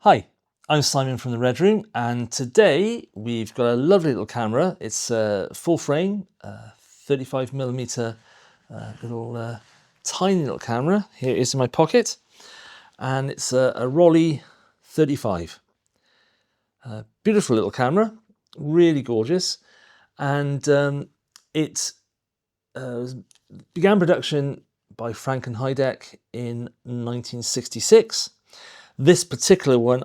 Hi, I'm Simon from the Red Room, and today we've got a lovely little camera. It's a full frame, 35mm little tiny little camera. Here it is in my pocket, and it's a Rollei 35. Beautiful little camera, really gorgeous, and it began production by Frank and Heideck in 1966. This particular one,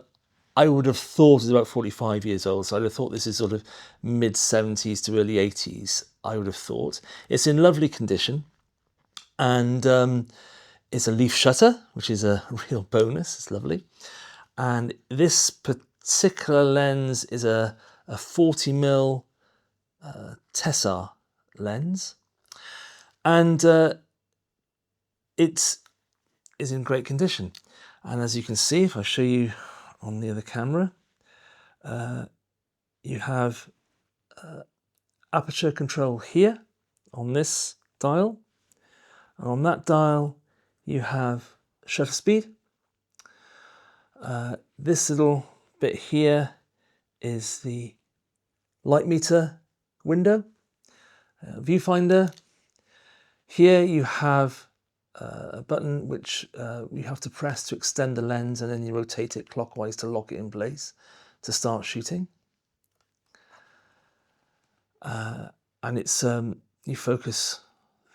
I would have thought is about 45 years old, so I'd have thought this is sort of mid-70s to early 80s, I would have thought. It's in lovely condition, and it's a leaf shutter, which is a real bonus. It's lovely. And this particular lens is a 40mm Tessar lens, and it is in great condition. And as you can see, if I show you on the other camera, you have aperture control here on this dial, and on that dial you have shutter speed. This little bit here is the light meter window, viewfinder. Here you have a button which you have to press to extend the lens, and then you rotate it clockwise to lock it in place to start shooting. And it's you focus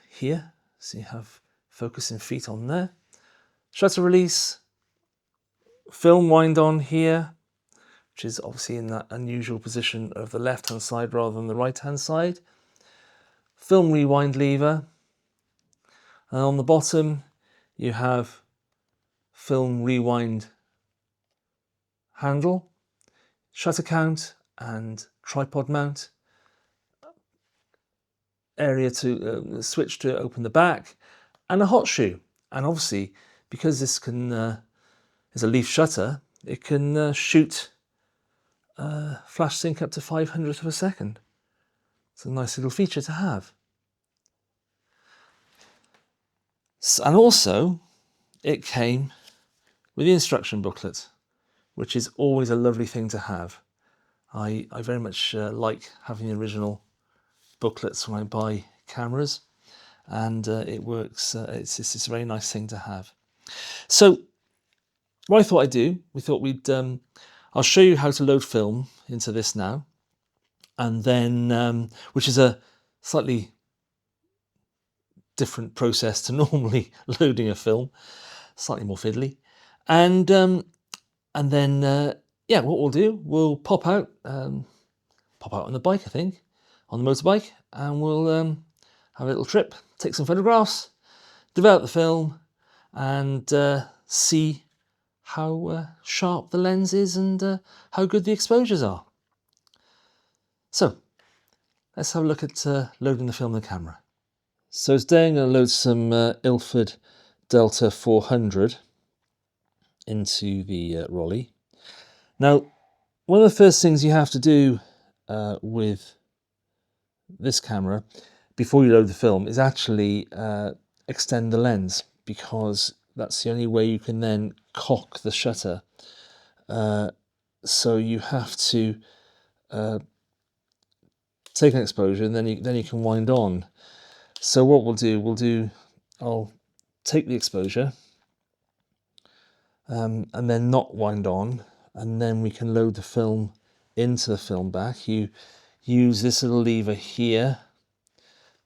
here, so you have focusing feet on there. Shutter release, film wind on here, which is obviously in that unusual position of the left hand side rather than the right hand side. Film rewind lever, and on the bottom you have film rewind handle, shutter count and tripod mount, area to switch to open the back, and a hot shoe. And obviously, because this can is a leaf shutter, it can shoot flash sync up to 500th of a second. It's a nice little feature to have. And also, it came with the instruction booklet, which is always a lovely thing to have. I very much like having the original booklets when I buy cameras, and it works. It's a very nice thing to have. So what I thought I'd do, we thought we'd I'll show you how to load film into this now, and then which is a slightly different process to normally loading a film, slightly more fiddly, and then yeah, what we'll do, we'll pop out on the bike, I think, on the motorbike, and we'll have a little trip, take some photographs, develop the film, and see how sharp the lens is and how good the exposures are. So let's have a look at loading the film in the camera. So today I'm going to load some Ilford Delta 400 into the Rollei. Now, one of the first things you have to do with this camera before you load the film is actually extend the lens, because that's the only way you can then cock the shutter. So you have to take an exposure, and then you can wind on. So what I'll take the exposure and then not wind on, and then we can load the film into the film back. You use this little lever here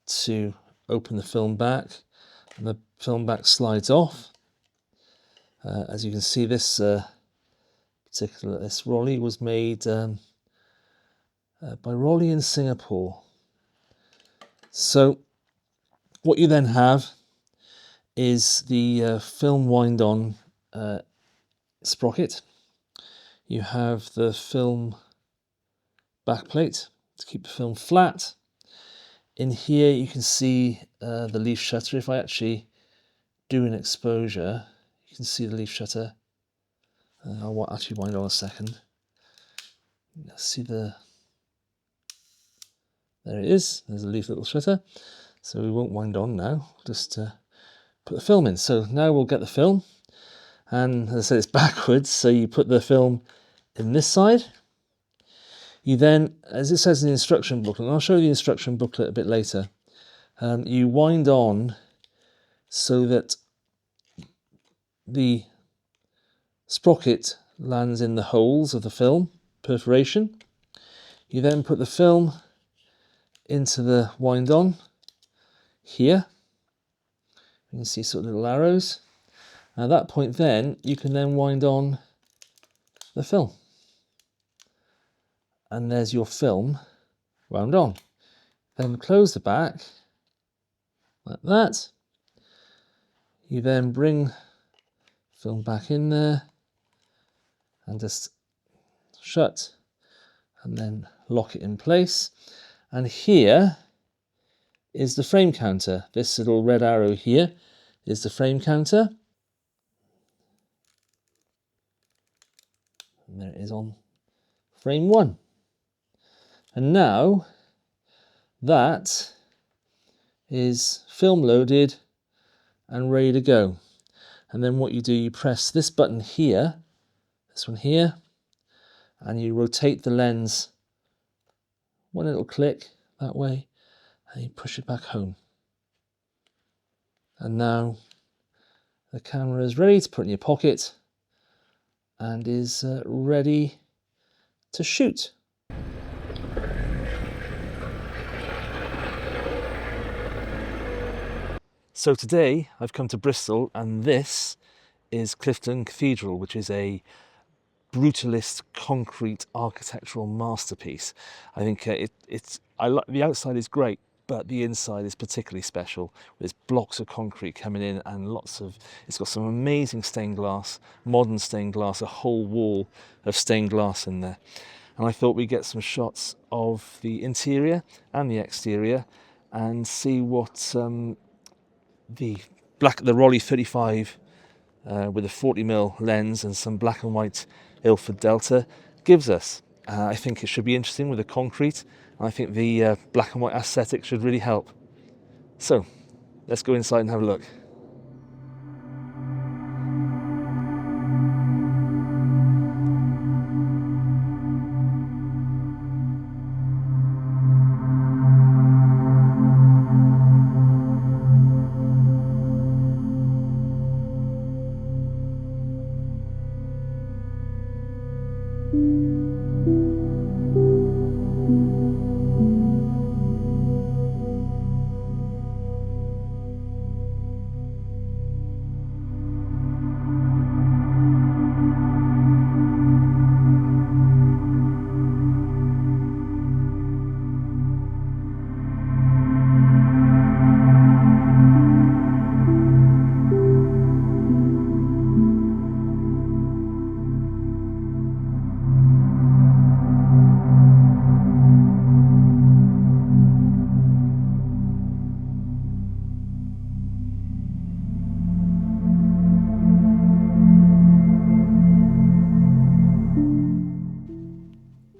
to open the film back, and the film back slides off. As you can see, this Rollei was made by Rollei in Singapore. So what you then have is the film wind on sprocket. You have the film backplate to keep the film flat. In here you can see the leaf shutter. If I actually do an exposure, you can see the leaf shutter. I'll actually wind on a second. See there it is. There's a leaf little shutter. So we won't wind on now. Just put the film in. So now we'll get the film, And as I said, it's backwards, so you put the film in this side. You then, as it says in the instruction booklet, and I'll show you the instruction booklet a bit later, you wind on so that the sprocket lands in the holes of the film, perforation. You then put the film into the wind on here. You can see sort of little arrows. At that point then, you can then wind on the film. And there's your film wound on. Then close the back, like that. You then bring film back in there and just shut and then lock it in place. And here is the frame counter. This little red arrow here is the frame counter. And there it is on frame 1. And now that is film loaded and ready to go. And then what you do, you press this button here, this one here, and you rotate the lens one little click that way, and you push it back home. And now the camera is ready to put in your pocket and is ready to shoot. So today I've come to Bristol, and this is Clifton Cathedral, which is a brutalist concrete architectural masterpiece. I think the outside is great, but the inside is particularly special. There's blocks of concrete coming in and it's got some amazing stained glass, modern stained glass, a whole wall of stained glass in there. And I thought we'd get some shots of the interior and the exterior and see what the Rollei 35 with a 40mm lens and some black and white Ilford Delta gives us. I think it should be interesting with the concrete. I think the black and white aesthetic should really help. So let's go inside and have a look.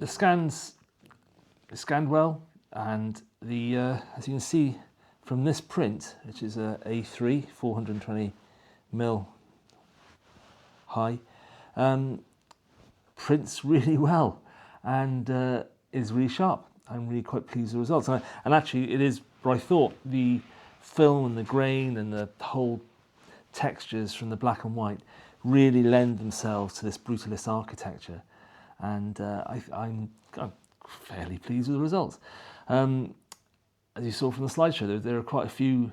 It scanned well, and the as you can see from this print, which is a A3 420mm high, prints really well and is really sharp. I'm really quite pleased with the results, and actually it is what I thought. The film and the grain and the whole textures from the black and white really lend themselves to this brutalist architecture. And I'm fairly pleased with the results. As you saw from the slideshow, there are quite a few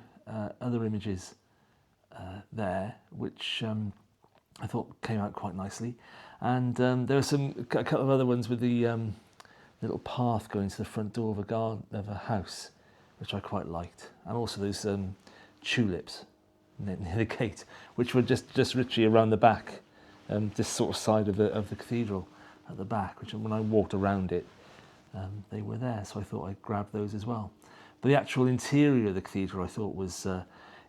other images there, which I thought came out quite nicely. And there are a couple of other ones with the little path going to the front door of a house, which I quite liked. And also those tulips near the gate, which were just literally around the back, this sort of side of the cathedral at the back, which when I walked around it, they were there, so I thought I'd grab those as well. But the actual interior of the cathedral I thought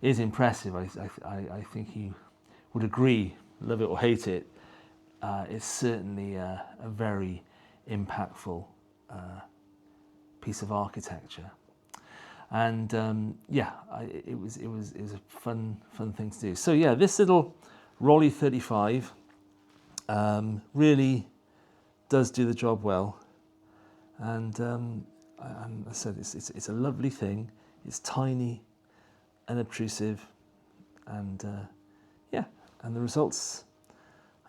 is impressive. I think you would agree, love it or hate it. It's certainly a very impactful piece of architecture, and yeah, it was a fun thing to do. So yeah, this little Rollei 35 really does do the job well, and I said it's a lovely thing. It's tiny, unobtrusive, and yeah, and the results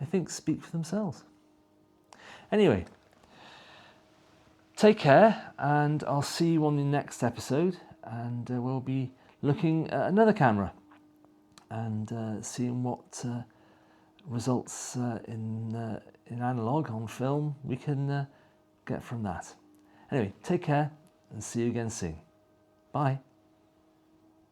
I think speak for themselves. Anyway, take care, and I'll see you on the next episode, and we'll be looking at another camera and seeing what results in analogue on film we can get from that. Anyway, take care and see you again soon. Bye.